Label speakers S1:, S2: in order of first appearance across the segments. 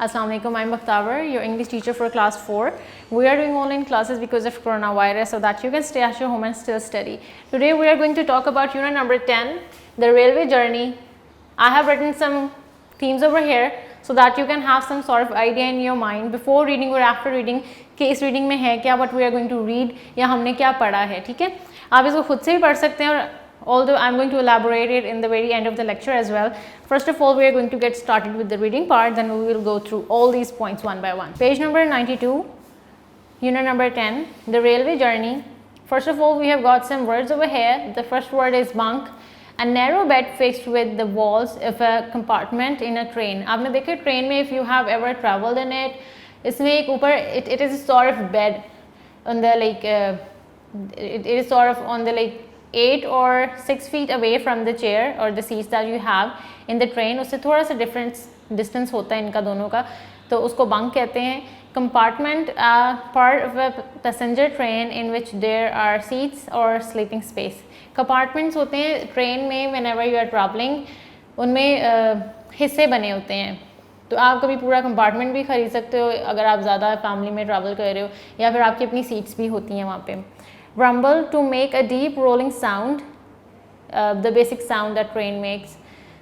S1: Assalamu alaikum, I'm Bakhtavar, your English teacher for class 4. We are doing online classes because of coronavirus so that you can stay at your home and still study. Today we are going to talk about unit number 10, the railway journey. I have written some themes over here so that you can have some sort of idea in your mind before reading or after reading कि इस reading में है क्या, what we are going to read या हमने क्या पढ़ा है. ठीक है, आप इसको खुद से भी पढ़ सकते हैं और although I'm going to elaborate it in the very end of the lecture as well. First of all, we are going to get started with the reading part, then we will go through all these points one by one. Page number 92, unit number 10, the railway journey. First of all, we have got some words over here. The first word is bunk, a narrow bed fixed with the walls of a compartment in a train. आपने देखा train में, if you have ever traveled in it, इसमें एक ऊपर it is a sort of bed on the it is sort of on the 8 or 6 feet away from the chair or the seats that you have in the train. उससे थोड़ा सा distance होता है इनका दोनों का, तो उसको bunk कहते हैं. Compartment, part of a passenger train in which there are seats or sleeping space. Compartments होते हैं train में, whenever you are traveling, उनमें हिस्से बने होते हैं. तो आप कभी पूरा कंपार्टमेंट भी खरीद सकते हो अगर आप ज़्यादा फैमिली में ट्रैवल कर रहे हो, या फिर आपकी अपनी सीट्स भी होती हैं वहाँ पे. Rumble, to make a deep rolling sound, the basic sound that train makes.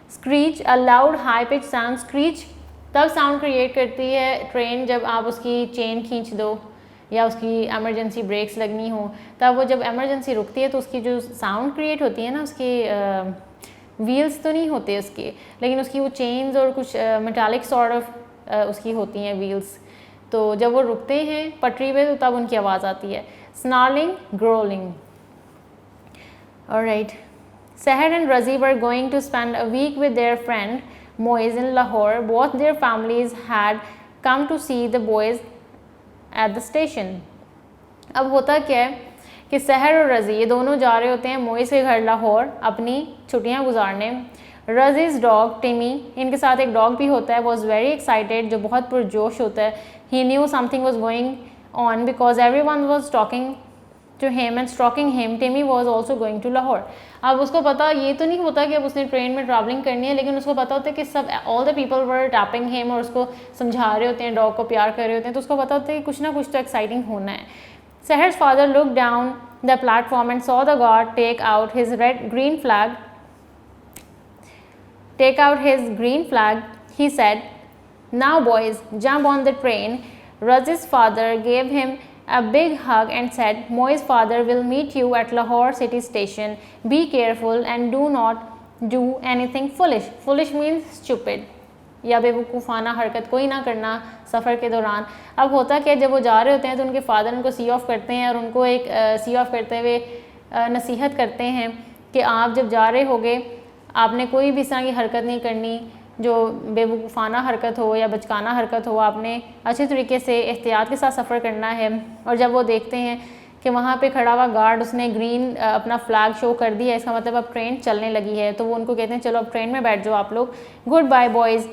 S1: Screech, a loud high pitched sound. Screech तब sound create करती है ट्रेन जब आप उसकी चेन खींच दो या उसकी emergency brakes लगनी हो. तब वो जब emergency रुकती है तो उसकी जो sound create होती है ना, उसकी wheels तो नहीं होते उसके, लेकिन उसकी वो chains और कुछ metallic sort of उसकी होती हैं wheels. तो जब वो रुकते हैं पटरी पे तो तब उनकी आवाज़ आती है. Snarling, growling. Alright. Seher and Razi were going to spend a week with their friend Moiz in Lahore. Both their families had come to see the boys at the station. अब होता क्या है कि सहर और रज़ी ये दोनों जा रहे होते हैं मोइज़ के घर लाहौर अपनी छुट्टियां गुजारने. रज़ीज़ डॉग टिमी, इनके साथ एक डॉग भी होता है, वॉज वेरी एक्साइटेड, जो बहुत पुरजोश होता है. ही new something was going on because everyone was talking to him and stalking him. Timmy was also going to Lahore. अब उसको पता ये तो नहीं होता कि अब उसने ट्रेन में ट्रैवलिंग करनी है, लेकिन उसको पता होता है कि सब all the people were tapping him और उसको समझा रहे होते हैं, डॉग को प्यार कर रहे होते हैं, तो उसको पता होता है कि कुछ ना कुछ तो एक्साइटिंग होना है. Seher's father looked down the platform and saw the guard take out his green flag. He said, "Now boys, jump on the train." Razi's father gave him a big hug and said, Moi's father will meet you at Lahore city station. Be careful and do not do anything foolish. Foolish means stupid. या बेवकूफ़ाना हरकत कोई ना करना सफ़र के दौरान. अब होता क्या, जब वो जा रहे होते हैं तो उनके फादर उनको सी ऑफ करते हैं और उनको एक सी ऑफ करते हुए नसीहत करते हैं कि आप जब जा रहे होगे आपने कोई भी इस तरह की हरकत नहीं करनी जो बेवकूफ़ाना हरकत हो या बचकाना हरकत हो. आपने अच्छे तरीके से एहतियात के साथ सफ़र करना है. और जब वो देखते हैं कि वहाँ पे खड़ा हुआ गार्ड उसने ग्रीन अपना फ्लैग शो कर दिया, इसका मतलब अब ट्रेन चलने लगी है, तो वो उनको कहते हैं चलो अब ट्रेन में बैठ जाओ आप लोग. Good bye boys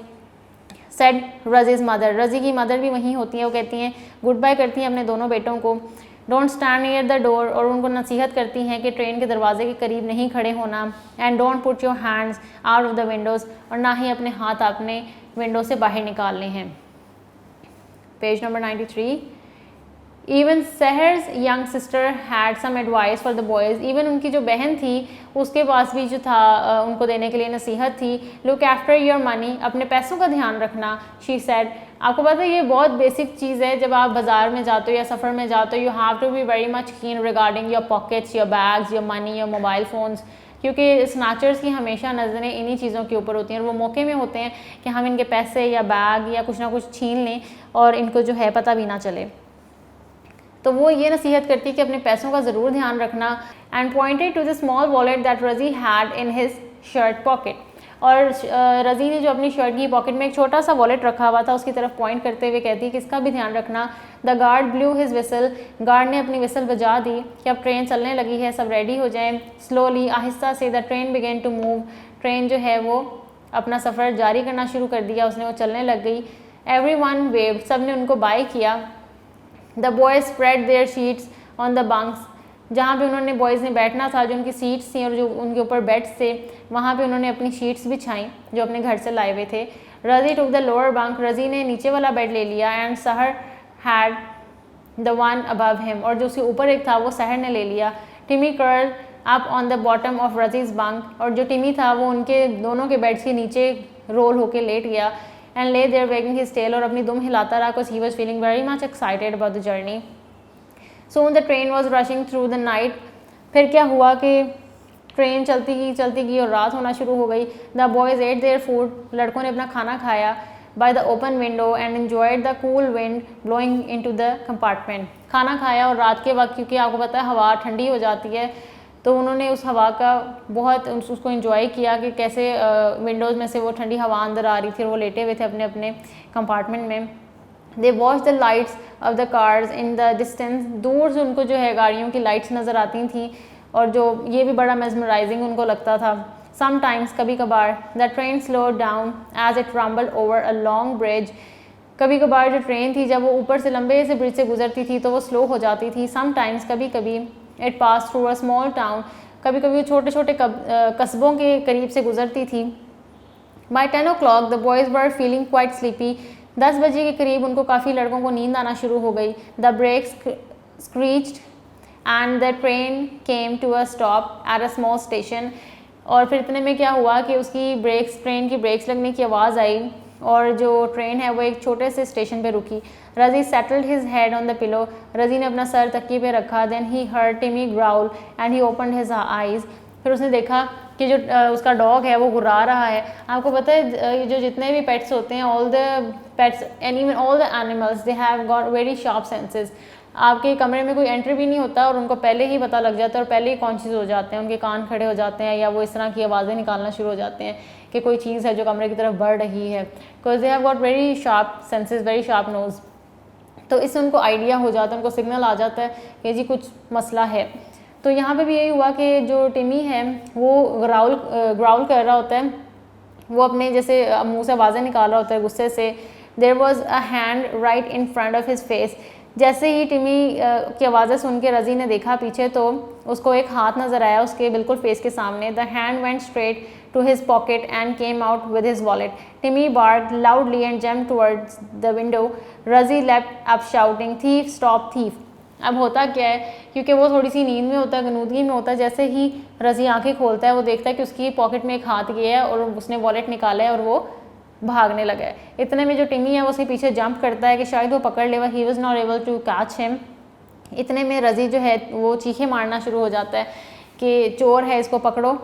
S1: said Razi's mother. Razi की मदर भी वहीं होती हैं, वो कहती हैं गुड बाय करती हैं अपने दोनों बेटों को. Don't stand near the door, और उनको नसीहत करती हैं कि ट्रेन के दरवाजे के करीब नहीं खड़े होना. And don't put your hands out of the Windows, और ना ही अपने हाथ अपने विंडो से बाहर निकालने हैं. Page number 93. Even Sahar's young sister had some advice for the boys. Even उनकी जो बहन थी उसके पास भी जो था उनको देने के लिए नसीहत थी. लुक आफ्टर योर मनी, अपने पैसों का ध्यान रखना. शी सेड, आपको पता है ये बहुत बेसिक चीज़ है, जब आप बाज़ार में जाते हो या सफ़र में जाते हो, you have to be very much keen regarding your pockets, your bags, your money, your mobile phones, क्योंकि स्नैचर्स की हमेशा नज़रें इन्हीं चीज़ों के ऊपर होती हैं और वो मौके में होते हैं कि हम इनके पैसे या बैग या कुछ ना कुछ छीन लें और इनको जो है पता भी ना चले. तो वो ये नसीहत करती है कि अपने पैसों का ज़रूर ध्यान रखना. And pointed to the small wallet that Razi had in his shirt pocket, और रज़ी ने जो अपनी शर्ट की पॉकेट में एक छोटा सा वॉलेट रखा हुआ था उसकी तरफ पॉइंट करते हुए कहती है कि इसका भी ध्यान रखना. The guard blue his whistle, guard ने अपनी विसल बजा दी कि अब ट्रेन चलने लगी है, सब रेडी हो जाएं. स्लोली, आहिस्ता से, the train began to move, train जो है वो अपना सफ़र जारी करना शुरू कर दिया, उसने वो चलने लग गई. एवरी वन वेव्ड, सब ने उनको बाय किया. The boys spread their sheets on the bunks, जहाँ पे उन्होंने बॉयज़ ने बैठना था, जो उनकी सीट्स थी और जो उनके ऊपर बेड्स थे, वहाँ पे उन्होंने अपनी शीट्स बिछाई जो अपने घर से लाए हुए थे. रजी टुक द लोअर बंक, रजी ने नीचे वाला बेड ले लिया, एंड सहर had the one above him, और जो उसके ऊपर एक था वो सहर ने ले लिया। Timmy curl up on the bottom of Razi's bunk, और जो टिमी था वो उनके दोनों के बेड्स के नीचे रोल होके लेट गया, and lay their weighing his tell, और अपनी दुम हिलाता रहा, because he was feeling very much excited about the journey. Soon the train was rushing through the night, फिर क्या हुआ कि ट्रेन चलती गई और रात होना शुरू हो गई। The boys eight their food, लड़कों ने अपना खाना खाया, by the open window and enjoyed the cool wind blowing into the compartment. खाना खाया और रात के वक्त, क्योंकि आपको पता है हवा ठंडी हो जाती है, तो उन्होंने उस हवा का बहुत उसको एंजॉय किया कि कैसे विंडोज़ में से वो ठंडी हवा अंदर आ रही थी और वो लेटे हुए थे अपने अपने कंपार्टमेंट में। They watch the lights off the cars in the distance, दूर से उनको जो है गाड़ियों की लाइट्स नज़र आती थी, और जो ये भी बड़ा मेस्मराइजिंग उनको लगता था। समटाइम्स, कभी कभार, the train slow down as it rumble over a long bridge, कभी कभार जो ट्रेन थी जब वो ऊपर से लंबे से ब्रिज से गुजरती थी तो वो स्लो हो जाती थी। समटाइम्स, कभी कभी, it pass through a small town, कभी कभी छोटे छोटे कस्बों के करीब से गुजरती थी। By 10 o'clock the boys were feeling quite sleepy, 10 बजे के करीब उनको काफ़ी लड़कों को नींद आना शुरू हो गई। The brakes screeched and the train came to a stop at a small station, और फिर इतने में क्या हुआ कि उसकी ट्रेन की ब्रेक्स लगने की आवाज़ आई और जो ट्रेन है वो एक छोटे से स्टेशन पे रुकी। रजी settled his head on the pillow, रजी ने अपना सर तकिए पे रखा। देन ही हर्ड टिमी growl and he opened his eyes, फिर उसने देखा कि जो उसका डॉग है वो गुर्रा रहा है। आपको पता है जो जितने भी पेट्स होते हैं, all the pets and even all the animals, they have got very sharp senses. आपके कमरे में कोई एंट्री भी नहीं होता और उनको पहले ही पता लग जाता है और पहले ही कॉन्शियस हो जाते हैं, उनके कान खड़े हो जाते हैं या वो इस तरह की आवाज़ें निकालना शुरू हो जाते हैं कि कोई चीज़ है जो कमरे की तरफ बढ़ रही है, because they have got very sharp senses, very sharp nose. तो इससे उनको आइडिया हो जाता है, उनको सिग्नल आ जाता है कि जी कुछ मसला है। तो यहाँ पे भी यही हुआ कि जो टिमी है वो ग्राउल कर रहा होता है, वो अपने जैसे मुंह से आवाज़ें निकाल रहा होता है गुस्से से। There was a hand right in front of his face, जैसे ही टिमी की आवाज़ें सुन के रजी ने देखा पीछे तो उसको एक हाथ नज़र आया उसके बिल्कुल फेस के सामने। The hand went straight to his pocket and came out with his wallet. Timmy barked loudly and jumped towards the window. Razi left up shouting, thief stop thief. अब होता क्या है, क्योंकि वो थोड़ी सी नींद में होता है, गनूदगी में होता है, जैसे ही रजी आंखें खोलता है वो देखता है कि उसकी पॉकेट में एक हाथ गया है और उसने वॉलेट निकाला है और वो भागने लगा है। इतने में जो टिमी है वो उसके पीछे जंप करता है कि शायद वो पकड़ ले, he was not able to catch him. इतने में रजी जो है वो चीखें मारना शुरू हो जाता है कि चोर है, इसको पकड़ो।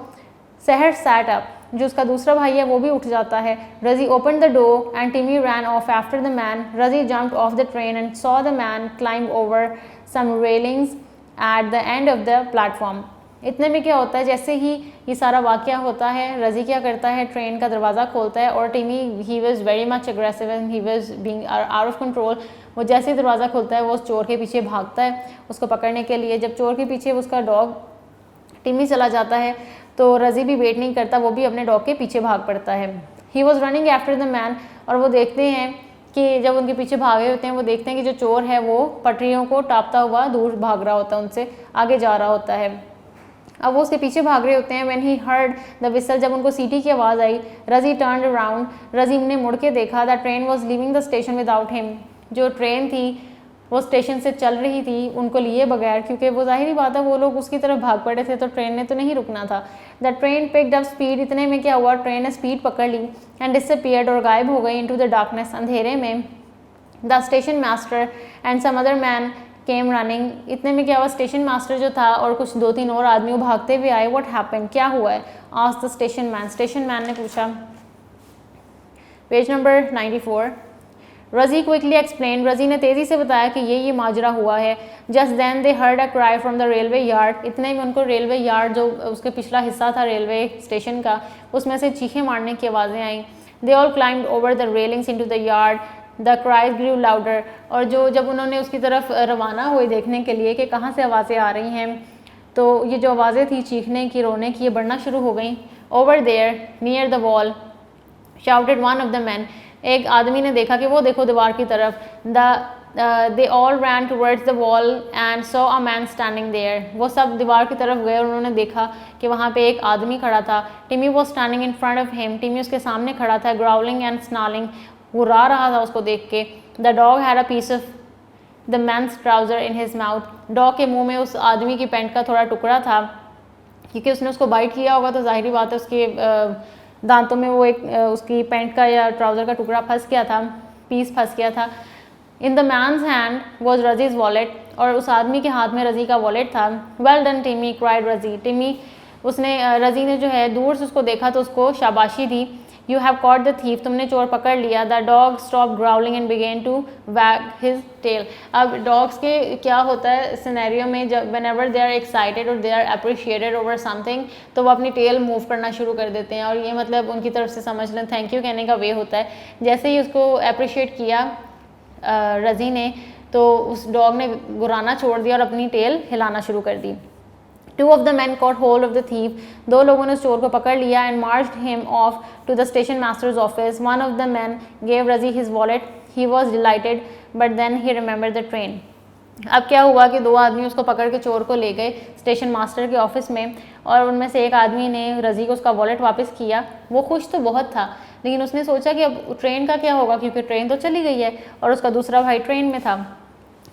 S1: सहर सैट अप, जो उसका दूसरा भाई है वो भी उठ जाता है। रजी open the door and Timmy ran off after the man. Razi jumped off the train and saw the man climb over some railings at the end of the platform. इतने में क्या होता है, जैसे ही ये सारा वाक़या होता है, रजी क्या करता है, ट्रेन का दरवाज़ा खोलता है और टिमी he was very much aggressive and he was being out of control. वो जैसे ही दरवाज़ा खोलता है वो उस चोर के पीछे भागता है उसको पकड़ने के लिए। जब चोर के पीछे उसका डॉग टिमी चला जाता है तो रजी भी वेट नहीं करता, वो भी अपने डॉग के पीछे भाग पड़ता है। He was running after the man, और वो देखते हैं कि जब उनके पीछे भागे होते हैं वो देखते हैं कि जो चोर है वो पटरियों को टापता हुआ दूर भाग रहा होता है, उनसे आगे जा रहा होता है। अब वो उसके पीछे भाग रहे होते हैं। When he heard the whistle, जब उनको सीटी की आवाज़ आई, रजी टर्न्ड अराउंड, रजी ने मुड़ के देखा। The train was leaving the station without him, जो ट्रेन थी वो स्टेशन से चल रही थी उनको लिए बगैर, क्योंकि वो जाहिर ही बात है वो लोग उसकी तरफ भाग पड़े थे तो ट्रेन ने तो नहीं रुकना था। The train picked up speed, इतने में क्या हुआ, ट्रेन ने स्पीड पकड़ ली एंड डिसअपीयर्ड, और गायब हो गई इनटू द डार्कनेस, अंधेरे में। The station master and some other man came running, इतने में क्या हुआ, स्टेशन मास्टर जो था और कुछ 2-3 और आदमी वो भागते हुए आए। व्हाट हैपेंड, क्या हुआ है, asked the station man, station man ने पूछा। Page number 94। रजी क्विकली एक्सप्लेन, रजी ने तेज़ी से बताया कि ये माजरा हुआ है। Just then they heard a cry from the railway yard, इतने में उनको रेलवे यार्ड जो उसके पिछला हिस्सा था रेलवे स्टेशन का, उसमें से चीखें मारने की आवाज़ें आई। They all climbed over the railings into the yard, the cries grew louder, और जब उन्होंने उसकी तरफ रवाना हुए देखने के लिए कि कहाँ से आवाज़ें आ रही हैं, तो ये जो आवाज़ें थी चीखने की, रोने की, ये बढ़ना शुरू हो गई। Over there near the wall shouted one of the man, एक आदमी ने देखा कि वो देखो दीवार की तरफ। The they all ran towards the wall and saw a man standing there. वो सब दीवार की तरफ गए और उन्होंने देखा कि वहाँ पे एक आदमी खड़ा था. Timmy was standing in front of him. Timmy उसके सामने खड़ा था, growling and snarling. वो रा रहा था उसको देख के. The dog had a piece of the man's trouser in his mouth. Dog के मुंह में उस आदमी की पैंट का थोड़ा टुकड़ा था, क्योंकि उसने उसको बाइट किया होगा तो जाहिर बात है उसके दांतों में वो एक उसकी पैंट का या ट्राउज़र का टुकड़ा फंस गया था, पीस फंस गया था. In the man's hand was Razi's wallet, और उस आदमी के हाथ में रजी का वॉलेट था. वेल डन टिमी, क्राइड रजी. टिमी उसने रजी ने जो है दूर से उसको देखा तो उसको शाबाशी दी. You have caught the thief, तुमने चोर पकड़ लिया. The dog stop growling and began to wag his tail. अब डॉग्स के क्या होता है सिनेरियो में, जब whenever they are excited और they are appreciated over something, तो वो अपनी टेल मूव करना शुरू कर देते हैं, और ये मतलब उनकी तरफ से समझ लें थैंक यू कहने का वे होता है. जैसे ही उसको अप्रिशिएट किया रजी ने, तो उस डॉग ने गुर्राना छोड़ दिया और अपनी टेल हिलाना शुरू कर दी. Two of the men caught hold of the thief. दो लोगों ने चोर को पकड़ लिया and marched him off to the station master's office. One of the men gave Razi his wallet. He was delighted, but then he remembered the train. अब क्या हुआ कि दो आदमी उसको पकड़ के चोर को ले गए स्टेशन मास्टर के ऑफिस में, और उनमें से एक आदमी ने रजी को उसका वॉलेट वापस किया. वो खुश तो बहुत था, लेकिन उसने सोचा कि अब ट्रेन का क्या होगा, क्योंकि ट्रेन तो चली गई है और उसका दूसरा भाई ट्रेन में था.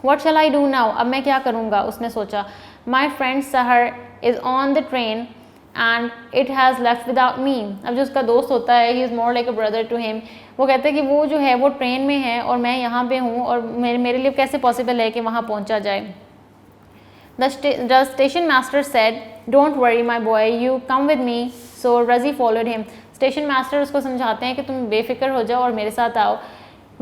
S1: What shall I do now? अब मैं क्या करूँगा, उसने सोचा. My friend Sahar is on the train and it has left without me. अब जो उसका दोस्त होता है, he is more like a brother to him. वो कहते हैं कि वो जो है वो ट्रेन में है और मैं यहाँ पे हूँ, और मेरे लिए कैसे पॉसिबल है कि वहाँ पहुँचा जाए. The station master said, "Don't worry my boy, you come with me." So Razi followed him. Station master उसको समझाते हैं कि तुम बेफिक्र हो जाओ और मेरे साथ आओ.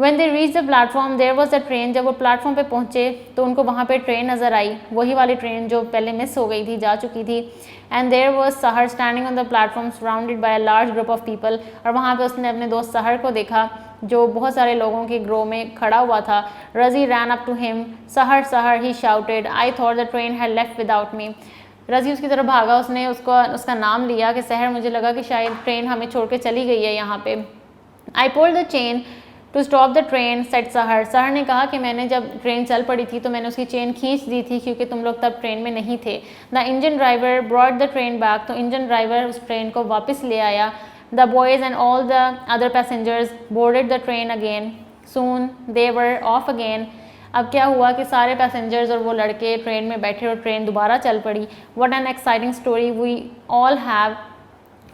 S1: When they reached the platform, there was a train. जब वो प्लेटफॉर्म पे पहुँचे तो उनको वहाँ पे ट्रेन नज़र आई, वही वाली ट्रेन जो पहले मिस हो गई थी, जा चुकी थी. And there was Sahar standing on the platform surrounded by a large group of people. और वहाँ पे उसने अपने दोस्त सहर को देखा जो बहुत सारे लोगों के ग्रो में खड़ा हुआ था. Razi ran up to him. Sahar, Sahar, he shouted. I thought the train had left without me. रजी उसकी तरफ भागा, उसने उसका नाम लिया कि सहर, मुझे लगा कि शायद ट्रेन हमें छोड़ के चली गई है यहाँ पे. I pulled the chain to stop the train, said सहर. सहर ने कहा कि मैंने जब ट्रेन चल पड़ी थी तो मैंने उसकी चेन खींच दी थी क्योंकि तुम लोग तब ट्रेन में नहीं थे. The engine driver brought the train back. तो इंजन ड्राइवर उस ट्रेन को वापस ले आया. The boys and all the other passengers boarded the train again. Soon they were off again. अब क्या हुआ कि सारे पैसेंजर्स और वो लड़के ट्रेन में बैठे और ट्रेन दोबारा चल पड़ी. What an exciting story we all have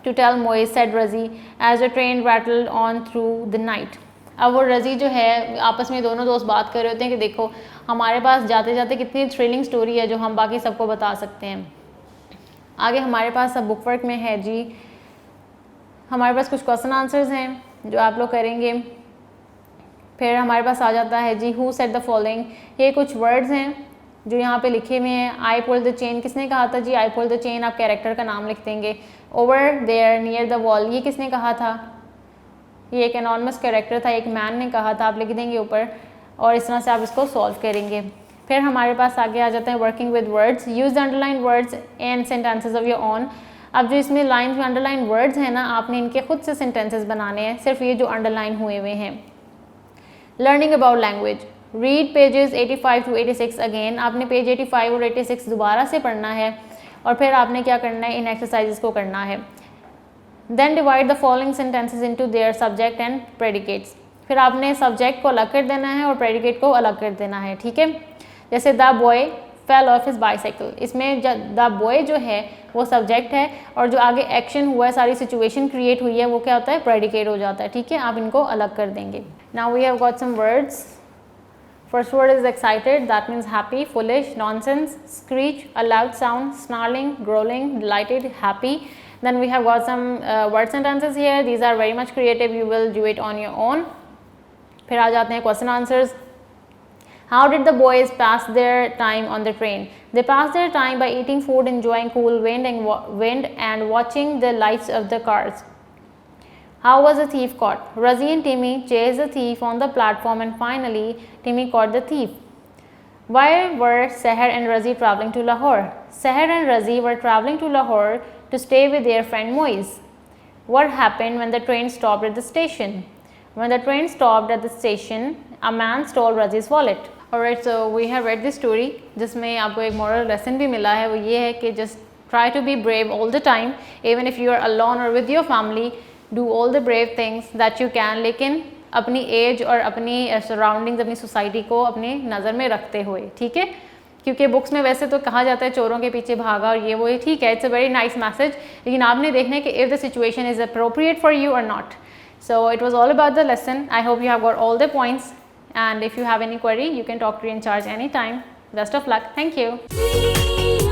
S1: to tell Moise, said Razi as the train rattled on through the night. अब वो रजी जो है आपस में दोनों दोस्त बात कर रहे होते हैं कि देखो हमारे पास जाते जाते कितनी थ्रिलिंग स्टोरी है जो हम बाकी सबको बता सकते हैं. आगे हमारे पास सब बुक वर्क में है जी. हमारे पास कुछ क्वेश्चन आंसर्स हैं जो आप लोग करेंगे. फिर हमारे पास आ जाता है जी हु सेड द फॉलोइंग. ये कुछ वर्ड्स हैं जो यहाँ पे लिखे हुए हैं. आई पुल द चेन किसने कहा था जी? आई पुल द चेन, आप कैरेक्टर का नाम लिख देंगे. Over there near the wall, ये किसने कहा था? ये एक एनॉनमस कैरेक्टर था, एक मैन ने कहा था, आप लिख देंगे ऊपर, और इस तरह से आप इसको सॉल्व करेंगे. फिर हमारे पास आगे आ जाता है working with words. Use the underline words and sentences of your own. अब जो इसमें लाइन्स में अंडरलाइन वर्ड्स हैं ना, आपने इनके खुद से सेंटेंसेस बनाने हैं, सिर्फ ये जो अंडरलाइन हुए हुए हैं. Learning about language. Read pages 85 to 86 again. आपने पेज 85 और 86 दोबारा से पढ़ना है, और फिर आपने क्या करना है, इन एक्सरसाइजेस को करना है. Then divide the following sentences into their subject and predicates. फिर आपने सब्जेक्ट को अलग कर देना है और प्रेडिकेट को अलग कर देना है, ठीक है. जैसे the boy fell off his bicycle, इसमें द बॉय जो है वो सब्जेक्ट है, और जो आगे एक्शन हुआ है, सारी सिचुएशन क्रिएट हुई है, वो क्या होता है, प्रेडिकेट हो जाता है, ठीक है. आप इनको अलग कर देंगे. Now we have got some words. First word is excited, that means happy, foolish, nonsense, screech, a loud sound, snarling, growling, delighted, happy. Then we have got some word sentences here. These are very much creative. You will do it on your own. फिर आ जाते हैं question answers. How did the boys pass their time on the train? They passed their time by eating food, enjoying cool wind and watching the lights of the cars. How was the thief caught? Razi and Timmy chased the thief on the platform and finally Timmy caught the thief. Why were Seher and Razi traveling to Lahore? Seher and Razi were traveling to Lahore to stay with their friend Moise. What happened when the train stopped at the station? When the train stopped at the station, a man stole Razi's wallet. Alright, so we have read this story जिसमें आपको एक moral lesson भी मिला है। वो ये है कि just try to be brave all the time, even if you are alone और with your family, do all the brave things that you can, लेकिन अपनी एज और अपनी सराउंडिंग्स, अपनी सोसाइटी को अपनी नज़र में रखते हुए, ठीक है। क्योंकि बुक्स में वैसे तो कहा जाता है चोरों के पीछे भागा और ये वो, ठीक है, it's a very nice message, लेकिन आपने देखना है कि if the situation is appropriate for you और not. So it was all about the lesson. I hope you have got all the points, and if you have any query, you can talk to your in charge anytime. Best of luck. Thank you.